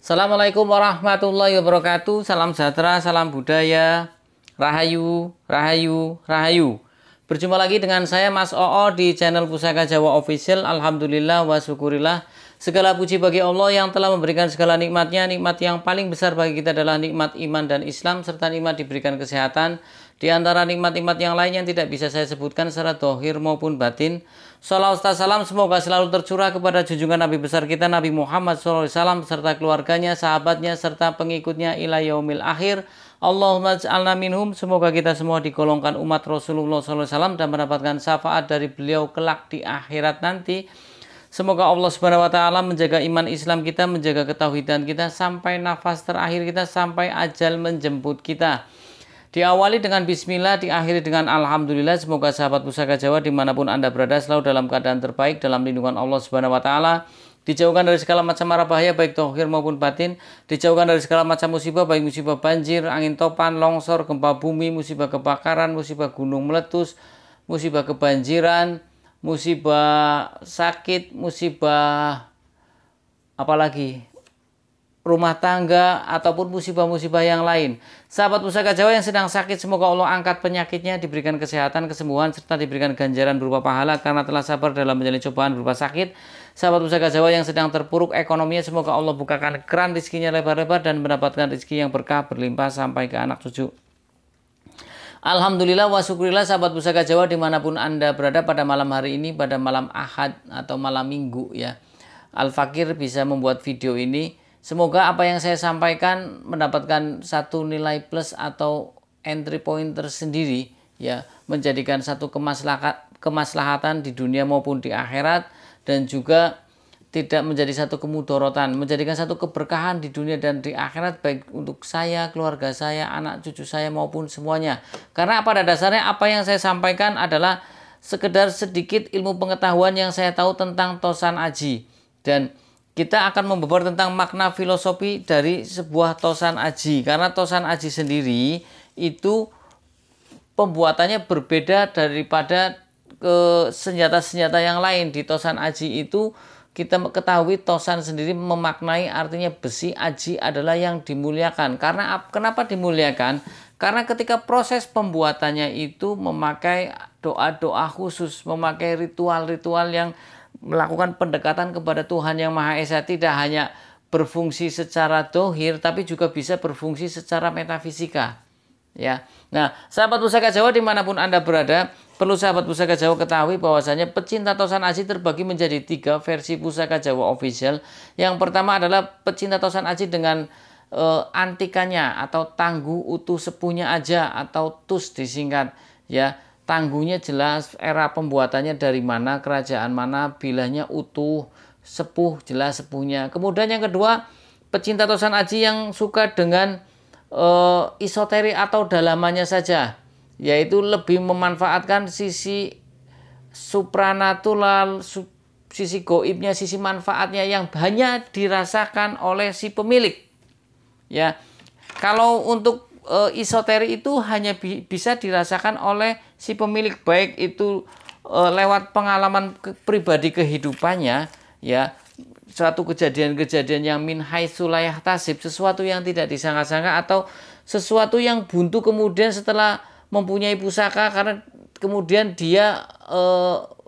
Assalamualaikum warahmatullahi wabarakatuh. Salam sejahtera, salam budaya, rahayu, rahayu, rahayu. Berjumpa lagi dengan saya Mas Oo di channel Pusaka Jawa Official. Alhamdulillah wa syukurillah. Segala puji bagi Allah yang telah memberikan segala nikmatnya. Nikmat yang paling besar bagi kita adalah nikmat iman dan Islam, serta nikmat diberikan kesehatan. Di antara nikmat-nikmat yang lain yang tidak bisa saya sebutkan secara dohir maupun batin. Salawat salam semoga selalu tercurah kepada junjungan Nabi besar kita Nabi Muhammad SAW serta keluarganya, sahabatnya, serta pengikutnya ila yaumil akhir. Allahumma ja'alna minhum. Semoga kita semua digolongkan umat Rasulullah SAW dan mendapatkan syafaat dari beliau kelak di akhirat nanti. Semoga Allah Subhanahu wa taala menjaga iman Islam kita, menjaga ketauhidan kita sampai nafas terakhir kita, sampai ajal menjemput kita. Diawali dengan bismillah, diakhiri dengan alhamdulillah. Semoga sahabat Pusaka Jawa dimanapun Anda berada selalu dalam keadaan terbaik dalam lindungan Allah Subhanahu wa taala. Dijauhkan dari segala macam mara bahaya baik dohir maupun batin. Dijauhkan dari segala macam musibah baik musibah banjir, angin topan, longsor, gempa bumi, musibah kebakaran, musibah gunung meletus, musibah kebanjiran, musibah sakit, musibah apalagi rumah tangga, ataupun musibah-musibah yang lain. Sahabat Pusaka Jawa yang sedang sakit, semoga Allah angkat penyakitnya, diberikan kesehatan, kesembuhan, serta diberikan ganjaran berupa pahala karena telah sabar dalam menjalani cobaan berupa sakit. Sahabat Pusaka Jawa yang sedang terpuruk ekonominya, semoga Allah bukakan keran rezekinya lebar-lebar dan mendapatkan rezeki yang berkah berlimpah sampai ke anak cucu. Alhamdulillah wa syukurillah sahabat Pusaka Jawa dimanapun Anda berada pada malam hari ini, pada malam Ahad atau malam Minggu ya. Al-Fakir bisa membuat video ini. Semoga apa yang saya sampaikan mendapatkan satu nilai plus atau entry point tersendiri ya, menjadikan satu kemaslahatan di dunia maupun di akhirat, dan juga tidak menjadi satu kemudorotan, menjadikan satu keberkahan di dunia dan di akhirat baik untuk saya, keluarga saya, anak cucu saya maupun semuanya. Karena pada dasarnya apa yang saya sampaikan adalah sekedar sedikit ilmu pengetahuan yang saya tahu tentang tosan aji, dan kita akan membabar tentang makna filosofi dari sebuah tosan aji. Karena tosan aji sendiri itu pembuatannya berbeda daripada senjata-senjata yang lain. Di tosan aji itu kita ketahui tosan sendiri memaknai artinya besi aji adalah yang dimuliakan. Karena kenapa dimuliakan? Karena ketika proses pembuatannya itu memakai doa-doa khusus, memakai ritual-ritual yang melakukan pendekatan kepada Tuhan Yang Maha Esa, tidak hanya berfungsi secara dohir tapi juga bisa berfungsi secara metafisika ya. Nah, sahabat Pusaka Jawa dimanapun Anda berada, perlu sahabat Pusaka Jawa ketahui bahwasanya pecinta tosan aji terbagi menjadi 3 versi Pusaka Jawa Official. Yang pertama adalah pecinta tosan aji dengan antikannya atau tangguh utuh sepuhnya aja atau TUS disingkat ya. Tangguhnya jelas, era pembuatannya dari mana, kerajaan mana, bilahnya utuh, sepuh jelas sepuhnya. Kemudian yang kedua, pecinta tosan aji yang suka dengan isoteri atau dalamannya saja, yaitu lebih memanfaatkan sisi supranatural, sisi goibnya, sisi manfaatnya yang hanya dirasakan oleh si pemilik. Ya, kalau untuk isoteri itu hanya bisa dirasakan oleh si pemilik, baik itu lewat pengalaman pribadi kehidupannya ya, suatu kejadian-kejadian yang min haitsu la yahtasib, sesuatu yang tidak disangka-sangka, atau sesuatu yang buntu kemudian setelah mempunyai pusaka, karena kemudian dia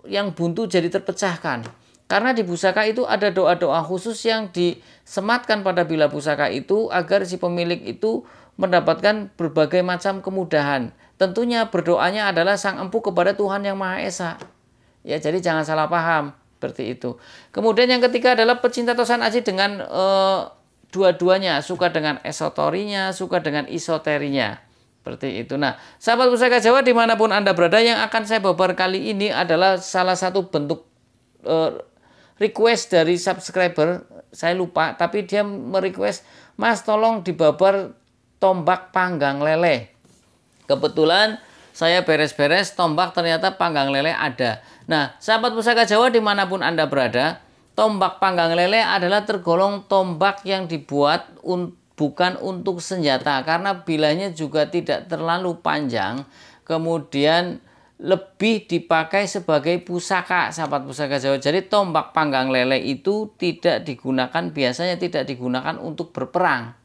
yang buntu jadi terpecahkan. Karena di pusaka itu ada doa-doa khusus yang disematkan pada bila pusaka itu agar si pemilik itu mendapatkan berbagai macam kemudahan. Tentunya berdoanya adalah sang empu kepada Tuhan Yang Maha Esa. Ya, jadi jangan salah paham seperti itu. Kemudian yang ketiga adalah pecinta tosan aji dengan dua-duanya, suka dengan esoterinya, suka dengan isoterinya. Seperti itu. Nah, sahabat Pusaka Jawa dimanapun Anda berada, yang akan saya babar kali ini adalah salah satu bentuk request dari subscriber. Saya lupa, tapi dia merequest, Mas tolong dibabar tombak panggang lele. Kebetulan saya beres-beres tombak, ternyata panggang lele ada. Nah, sahabat Pusaka Jawa dimanapun Anda berada, tombak panggang lele adalah tergolong tombak yang dibuat bukan untuk senjata, karena bilahnya juga tidak terlalu panjang, kemudian lebih dipakai sebagai pusaka, sahabat pusaka Jawa. Jadi tombak panggang lele itu biasanya tidak digunakan untuk berperang.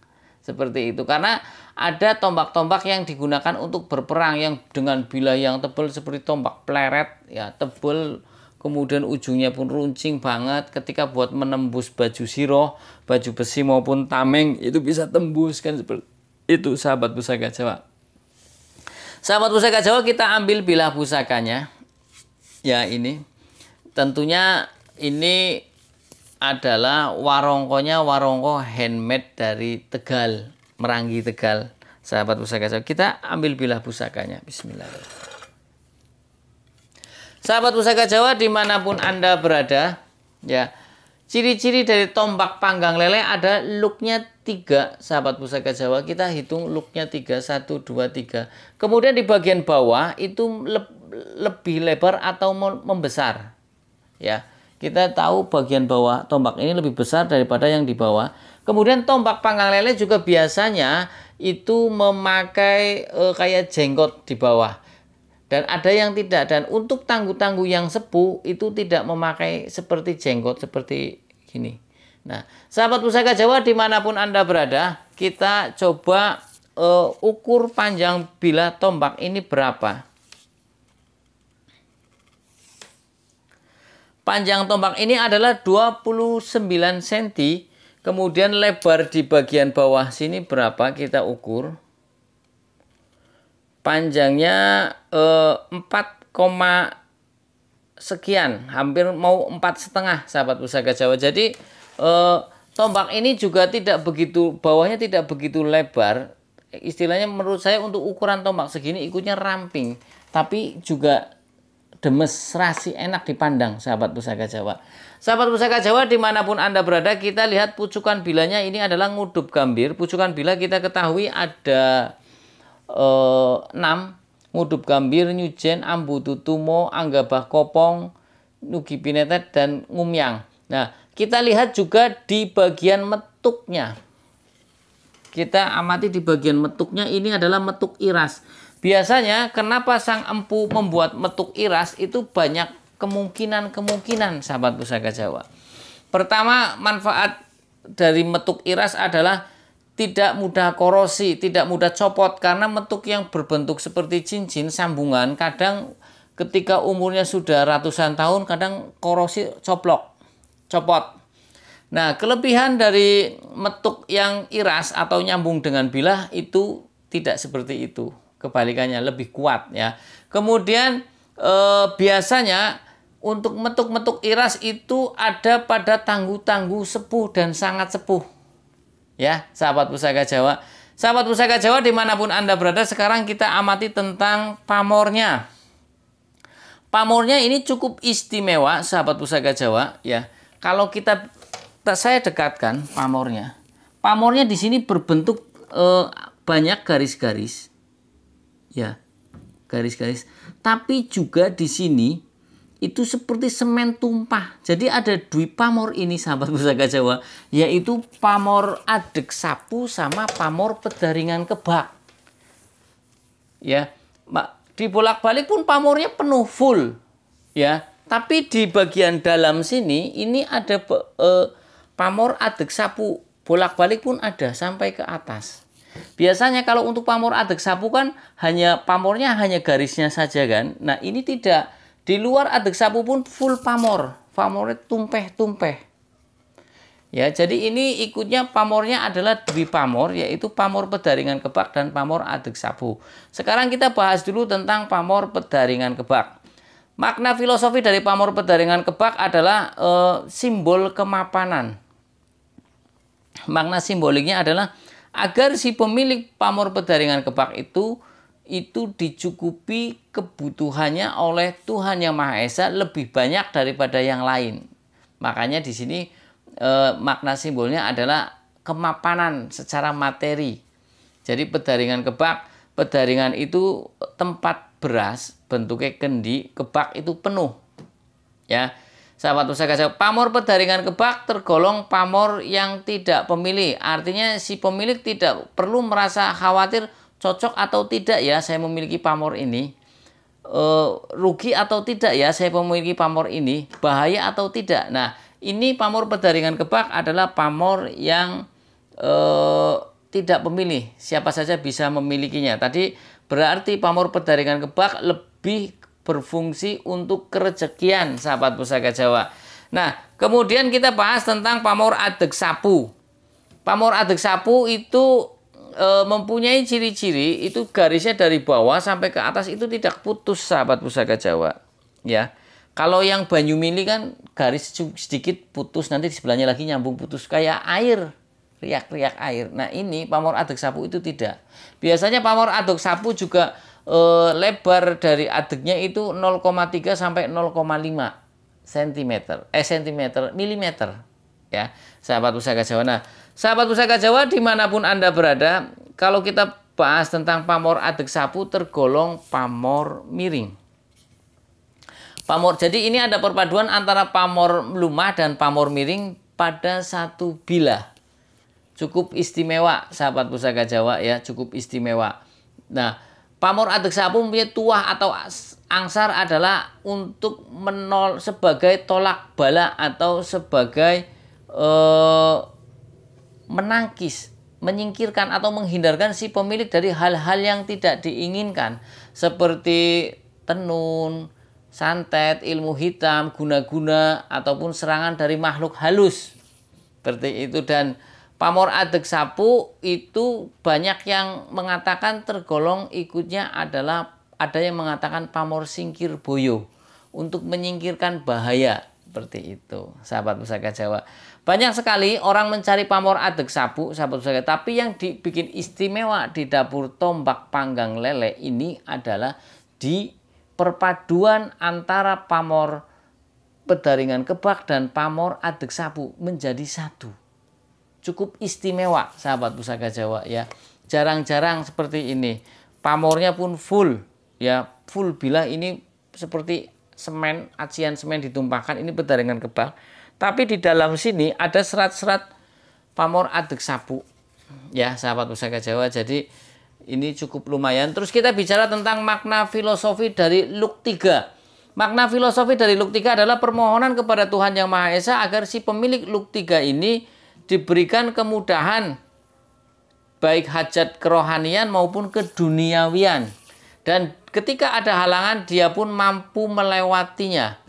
Seperti itu. Karena ada tombak-tombak yang digunakan untuk berperang yang dengan bilah yang tebal seperti tombak pleret, ya, tebal, kemudian ujungnya pun runcing banget. Ketika buat menembus baju siroh, baju besi maupun tameng, itu bisa tembus kan, seperti itu, sahabat pusaka Jawa. Sahabat pusaka Jawa, kita ambil bilah pusakanya. Ya, ini tentunya ini adalah warongkonya, warongko handmade dari Tegal, Meranggi Tegal. Sahabat pusaka Jawa, kita ambil bilah pusakanya. Bismillahirrahmanirrahim. Sahabat pusaka Jawa dimanapun Anda berada, ya, ciri-ciri dari tombak panggang lele ada looknya 3, sahabat pusaka Jawa. Kita hitung looknya 3, 1, 2, 3. Kemudian di bagian bawah itu lebih lebar atau membesar, ya. Kita tahu bagian bawah tombak ini lebih besar daripada yang di bawah. Kemudian tombak panggang lele juga biasanya itu memakai kayak jenggot di bawah. Dan ada yang tidak. Dan untuk tangguh-tangguh yang sepuh itu tidak memakai seperti jenggot seperti gini. Nah, sahabat pusaka Jawa dimanapun Anda berada, kita coba ukur panjang bilah tombak ini berapa. Panjang tombak ini adalah 29 cm. Kemudian lebar di bagian bawah sini berapa, kita ukur. Panjangnya 4, sekian, hampir mau 4,5, sahabat pusaka Jawa. Jadi tombak ini juga tidak begitu, bawahnya tidak begitu lebar. Istilahnya menurut saya untuk ukuran tombak segini ikutnya ramping, tapi juga demes, serasi, enak dipandang, sahabat pusaka Jawa. Sahabat pusaka Jawa dimanapun Anda berada, kita lihat pucukan bilahnya ini adalah ngudup gambir. Pucukan bilah kita ketahui ada 6, ngudup gambir, nyujen, ambu tutumo, anggabah kopong, nugi pinetet, dan ngumyang. Nah, kita lihat juga di bagian metuknya. Kita amati di bagian metuknya, ini adalah metuk iras. Biasanya kenapa sang empu membuat metuk iras itu banyak kemungkinan, sahabat pusaka Jawa. Pertama, manfaat dari metuk iras adalah tidak mudah korosi, tidak mudah copot, karena metuk yang berbentuk seperti cincin sambungan kadang ketika umurnya sudah ratusan tahun kadang korosi, copot. Nah, kelebihan dari metuk yang iras atau nyambung dengan bilah itu tidak seperti itu. Kebalikannya lebih kuat, ya. Kemudian biasanya untuk metuk-metuk iras itu ada pada tangguh-tangguh sepuh dan sangat sepuh, ya, sahabat pusaka Jawa. Sahabat pusaka Jawa dimanapun Anda berada, sekarang kita amati tentang pamornya. Pamornya ini cukup istimewa, sahabat pusaka Jawa, ya. Kalau saya dekatkan pamornya. Pamornya di sini berbentuk banyak garis-garis. Ya, garis-garis. Tapi juga di sini itu seperti semen tumpah. Jadi ada dua pamor ini, sahabat pusaka Jawa, yaitu pamor adeg sapu sama pamor pedaringan kebak. Ya, dibolak-balik pun pamornya penuh full, ya. Tapi di bagian dalam sini ini ada pamor adeg sapu, bolak-balik pun ada sampai ke atas. Biasanya kalau untuk pamor adeg sapu kan pamornya hanya garisnya saja kan. Nah, ini tidak. Di luar adeg sapu pun full pamor. Pamornya tumpeh-tumpeh. Ya, jadi ini ikutnya pamornya adalah dwi pamor, yaitu pamor pedaringan kebak dan pamor adeg sapu. Sekarang kita bahas dulu tentang pamor pedaringan kebak. Makna filosofi dari pamor pedaringan kebak adalah simbol kemapanan. Makna simboliknya adalah agar si pemilik pamor pedaringan kebak itu dicukupi kebutuhannya oleh Tuhan Yang Maha Esa lebih banyak daripada yang lain. Makanya di sini makna simbolnya adalah kemapanan secara materi. Jadi pedaringan kebak, pedaringan itu tempat beras, bentuknya kendi, kebak itu penuh. Ya. Sahabat pusaka Jawa, pamor pedaringan kebak tergolong pamor yang tidak pemilih. Artinya si pemilik tidak perlu merasa khawatir cocok atau tidak ya saya memiliki pamor ini. rugi atau tidak ya saya memiliki pamor ini, bahaya atau tidak. Nah, ini pamor pedaringan kebak adalah pamor yang tidak pemilih, siapa saja bisa memilikinya. Tadi berarti pamor pedaringan kebak lebih berfungsi untuk kerejekian, sahabat Pusaka Jawa. Nah, kemudian kita bahas tentang pamor adeg sapu. Pamor adeg sapu itu mempunyai ciri-ciri, itu garisnya dari bawah sampai ke atas itu tidak putus, sahabat Pusaka Jawa. Ya, kalau yang banyu mili kan garis sedikit putus, nanti di sebelahnya lagi nyambung putus kayak air, riak-riak air. Nah, ini pamor adeg sapu itu tidak. Biasanya pamor adeg sapu juga lebar dari adegnya itu 0,3 sampai 0,5 milimeter ya, sahabat Pusaka Jawa. Nah, sahabat Pusaka Jawa dimanapun Anda berada, kalau kita bahas tentang pamor adeg sapu tergolong pamor miring. Jadi ini ada perpaduan antara pamor lumah dan pamor miring pada satu bilah. Cukup istimewa, sahabat Pusaka Jawa ya, cukup istimewa. Nah, pamor adeg sapu mempunyai tuah atau angsar adalah untuk sebagai tolak bala atau sebagai menangkis, menyingkirkan atau menghindarkan si pemilik dari hal-hal yang tidak diinginkan seperti tenun, santet, ilmu hitam, guna-guna ataupun serangan dari makhluk halus. Seperti itu. Dan pamor adeg sapu itu banyak yang mengatakan tergolong ikutnya adalah ada yang mengatakan pamor singkir boyo untuk menyingkirkan bahaya. Seperti itu, sahabat Pusaka Jawa. Banyak sekali orang mencari pamor adeg sapu, sahabat Pusaka. Tapi yang dibikin istimewa di dapur tombak panggang lele ini adalah di perpaduan antara pamor pedaringan kebak dan pamor adeg sapu menjadi satu. Cukup istimewa, sahabat Pusaka Jawa ya. Jarang-jarang seperti ini. Pamornya pun full ya, full bilah. Ini seperti semen, acian semen ditumpahkan, ini pedaringan kebak. Tapi di dalam sini ada serat-serat pamor adeg sapu ya, sahabat Pusaka Jawa. Jadi ini cukup lumayan. Terus kita bicara tentang makna filosofi dari Luk 3. Makna filosofi dari Luk 3 adalah permohonan kepada Tuhan Yang Maha Esa agar si pemilik Luk 3 ini diberikan kemudahan baik hajat kerohanian maupun keduniawian. Dan ketika ada halangan dia pun mampu melewatinya.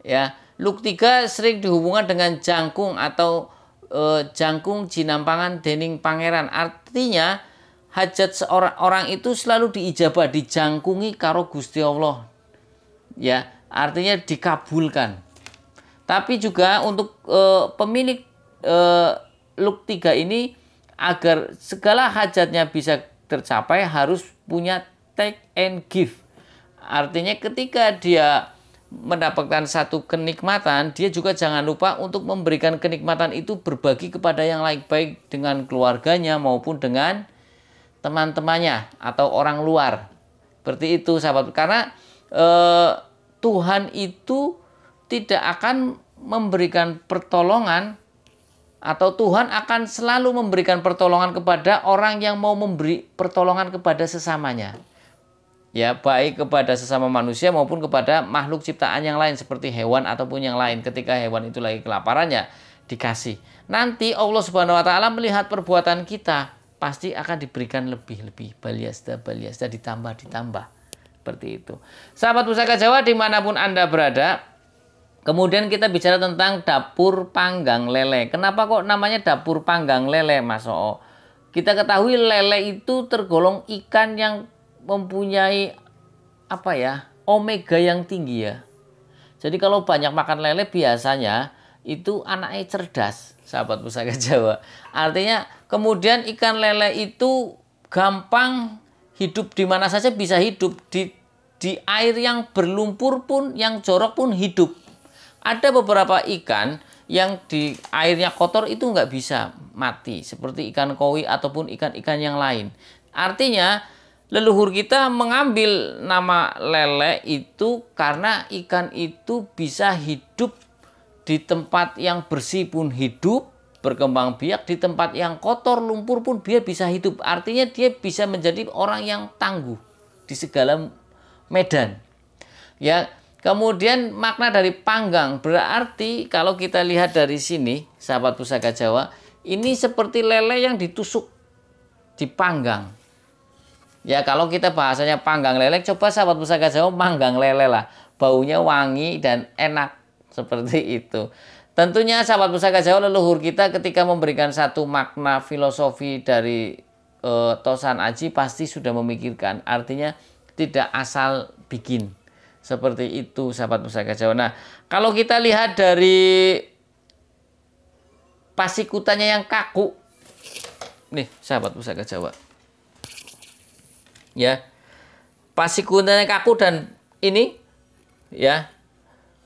Ya, Luk 3 sering dihubungkan dengan jangkung atau jangkung jinampangan dening pangeran. Artinya hajat seorang itu selalu diijabah, dijangkungi karo Gusti Allah. Ya, artinya dikabulkan. Tapi juga untuk pemilik Luk 3 ini agar segala hajatnya bisa tercapai harus punya take and give. Artinya ketika dia mendapatkan satu kenikmatan, dia juga jangan lupa untuk memberikan kenikmatan itu berbagi kepada yang lain, baik dengan keluarganya maupun dengan teman-temannya atau orang luar. Seperti itu, sahabat. Karena Tuhan itu tidak akan memberikan pertolongan, atau Tuhan akan selalu memberikan pertolongan kepada orang yang mau memberi pertolongan kepada sesamanya. Ya, baik kepada sesama manusia maupun kepada makhluk ciptaan yang lain seperti hewan ataupun yang lain. Ketika hewan itu lagi kelaparannya dikasih. Nanti Allah Subhanahu wa taala melihat perbuatan kita, pasti akan diberikan lebih-lebih, baliasda ditambah. Seperti itu. Sahabat Pusaka Jawa dimanapun Anda berada, kemudian kita bicara tentang dapur panggang lele. Kenapa kok namanya dapur panggang lele, Mas Oo? Kita ketahui lele itu tergolong ikan yang mempunyai omega yang tinggi ya. Jadi kalau banyak makan lele biasanya itu anaknya cerdas, sahabat Pusaka Jawa. Artinya kemudian ikan lele itu gampang hidup di mana saja, bisa hidup di air yang berlumpur pun, yang jorok pun hidup. Ada beberapa ikan yang di airnya kotor itu nggak bisa mati, seperti ikan koi ataupun ikan-ikan yang lain. Artinya leluhur kita mengambil nama lele itu karena ikan itu bisa hidup di tempat yang bersih pun hidup, berkembang biak, di tempat yang kotor lumpur pun dia bisa hidup. Artinya dia bisa menjadi orang yang tangguh di segala medan. Ya, kemudian makna dari panggang berarti kalau kita lihat dari sini, sahabat Pusaka Jawa, ini seperti lele yang ditusuk, dipanggang. Ya, kalau kita bahasanya panggang lele, coba sahabat Pusaka Jawa manggang lele lah. Baunya wangi dan enak seperti itu. Tentunya sahabat Pusaka Jawa, leluhur kita ketika memberikan satu makna filosofi dari Tosan Aji pasti sudah memikirkan. Artinya tidak asal bikin. Seperti itu sahabat Pusaka Jawa. Nah, kalau kita lihat dari pasikutannya yang kaku. Nih sahabat Pusaka Jawa. Ya. Pasikutannya kaku dan ini ya.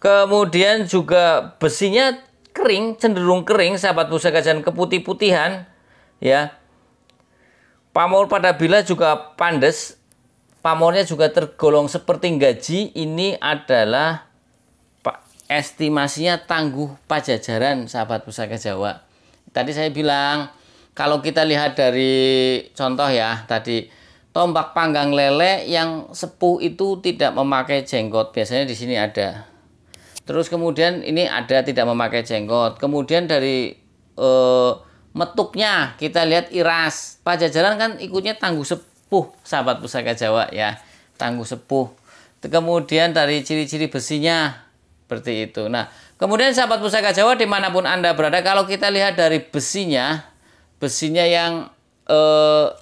Kemudian juga besinya kering, cenderung kering sahabat Pusaka Jawa, keputih-putihan ya. Pamor pada bila juga pandes. Pamornya juga tergolong seperti gaji. Ini adalah estimasinya tangguh Pajajaran sahabat Pusaka Jawa. Tadi saya bilang kalau kita lihat dari contoh ya tadi, tombak panggang lele yang sepuh itu tidak memakai jenggot. Biasanya di sini ada. Terus kemudian ini ada tidak memakai jenggot. Kemudian dari metuknya kita lihat iras. Pajajaran kan ikutnya tangguh sepuh sahabat Pusaka Jawa ya, tangguh sepuh. Kemudian dari ciri-ciri besinya seperti itu. Nah, kemudian sahabat Pusaka Jawa dimanapun Anda berada, kalau kita lihat dari besinya yang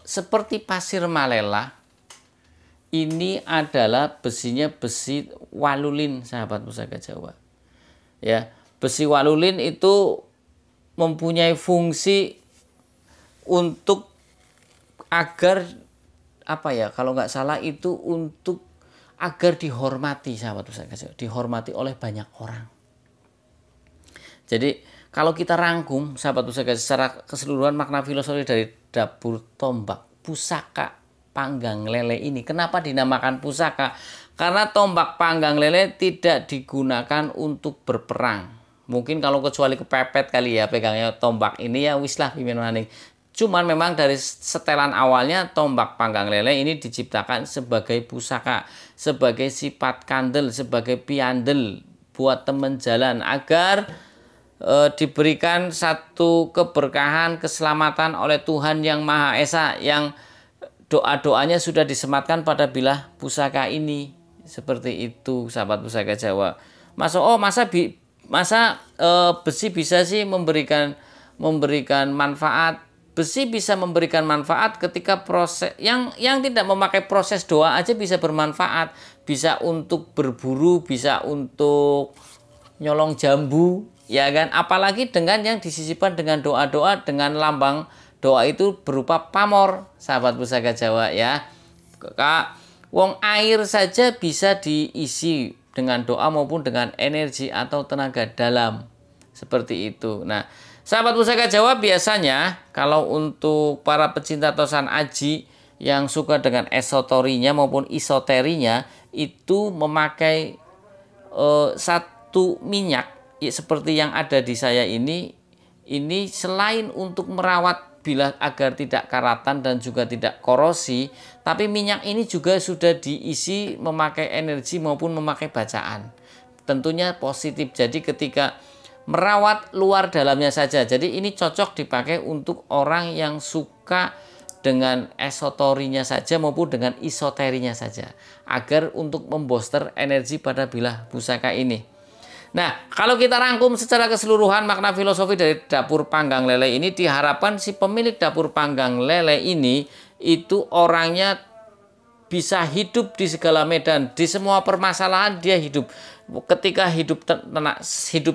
seperti pasir malela, ini adalah besinya besi walulin sahabat Pusaka Jawa. Ya, besi walulin itu mempunyai fungsi untuk agar apa ya, kalau nggak salah itu untuk agar dihormati sahabat Pusaka Jawa, dihormati oleh banyak orang. Jadi kalau kita rangkum sahabat Pusaka secara keseluruhan makna filosofi dari dapur tombak pusaka panggang lele ini, kenapa dinamakan pusaka? Karena tombak panggang lele tidak digunakan untuk berperang. Mungkin kalau kecuali kepepet kali ya pegangnya tombak ini ya wis lah pimen maning. Cuman memang dari setelan awalnya tombak panggang lele ini diciptakan sebagai pusaka, sebagai sifat kandel, sebagai piandel buat teman jalan agar diberikan satu keberkahan, keselamatan oleh Tuhan Yang Maha Esa yang doa-doanya sudah disematkan pada bilah pusaka ini. Seperti itu sahabat Pusaka Jawa. Masa besi bisa sih memberikan manfaat. Besi bisa memberikan manfaat ketika proses yang tidak memakai proses doa aja bisa bermanfaat. Bisa untuk berburu, bisa untuk nyolong jambu, ya kan? Apalagi dengan yang disisipkan dengan doa-doa, dengan lambang doa itu berupa pamor, sahabat Pusaka Jawa ya. Wong air saja bisa diisi dengan doa maupun dengan energi atau tenaga dalam. Seperti itu. Nah, sahabat Pusaka Jawa biasanya kalau untuk para pecinta Tosan Aji yang suka dengan esoterinya maupun isoterinya itu memakai satu minyak ya, seperti yang ada di saya ini selain untuk merawat bilah agar tidak karatan dan juga tidak korosi, tapi minyak ini juga sudah diisi memakai energi maupun memakai bacaan. Tentunya positif. Jadi ketika merawat luar dalamnya saja. Jadi ini cocok dipakai untuk orang yang suka dengan esoterinya saja maupun dengan isoterinya saja. Agar untuk memboster energi pada bilah pusaka ini. Nah, kalau kita rangkum secara keseluruhan makna filosofi dari dapur panggang lele ini, diharapkan si pemilik dapur panggang lele ini itu orangnya bisa hidup di segala medan, di semua permasalahan dia hidup. Ketika hidup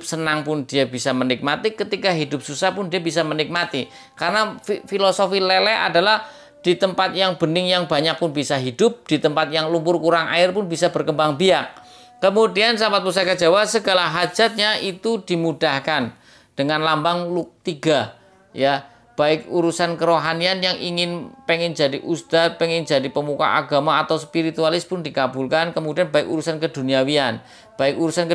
senang pun dia bisa menikmati, ketika hidup susah pun dia bisa menikmati. Karena filosofi lele adalah di tempat yang bening yang banyak pun bisa hidup, di tempat yang lumpur kurang air pun bisa berkembang biak. Kemudian sahabat Pusaka Jawa segala hajatnya itu dimudahkan dengan lambang luk 3 ya. Baik urusan kerohanian yang pengen jadi ustadz, pengen jadi pemuka agama atau spiritualis pun dikabulkan. Kemudian baik urusan keduniawian, baik urusan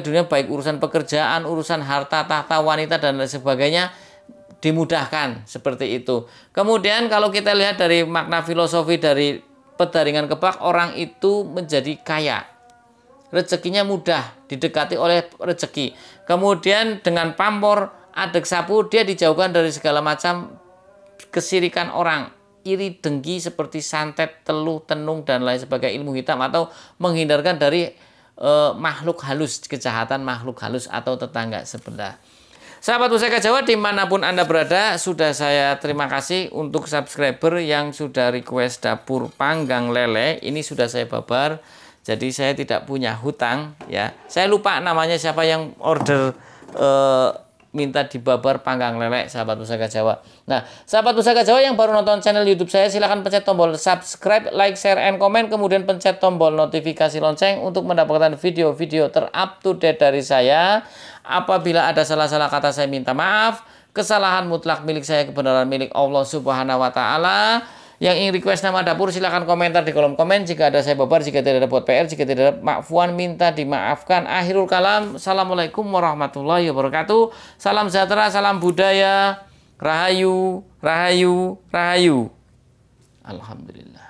pekerjaan, urusan harta, tahta, wanita dan lain sebagainya dimudahkan seperti itu. Kemudian kalau kita lihat dari makna filosofi dari pedaringan kebak, orang itu menjadi kaya. Rezekinya mudah, didekati oleh rezeki. Kemudian dengan pamor, adek sapu, dia dijauhkan dari segala macam kesirikan orang, iri, dengki seperti santet, teluh, tenung, dan lain sebagainya, ilmu hitam, atau menghindarkan dari makhluk halus, kejahatan makhluk halus atau tetangga sebelah. Sahabat Pusaka Jawa dimanapun Anda berada, sudah saya terima kasih untuk subscriber yang sudah request dapur panggang lele. Ini sudah saya babar, jadi saya tidak punya hutang ya. Saya lupa namanya siapa yang order minta dibabar panggang lele, sahabat Pusaka Jawa. Nah, sahabat Pusaka Jawa yang baru nonton channel YouTube saya, silahkan pencet tombol subscribe, like, share, and comment. Kemudian pencet tombol notifikasi lonceng untuk mendapatkan video-video terup to date dari saya. Apabila ada salah-salah kata, saya minta maaf. Kesalahan mutlak milik saya, kebenaran milik Allah Subhanahu wa Ta'ala. Yang ingin request nama dapur, silahkan komentar di kolom komen. Jika ada saya babar, jika tidak ada buat PR, jika tidak ada makfuan, minta dimaafkan. Akhirul kalam. Assalamualaikum warahmatullahi wabarakatuh. Salam sejahtera, salam budaya. Rahayu, rahayu, rahayu. Alhamdulillah.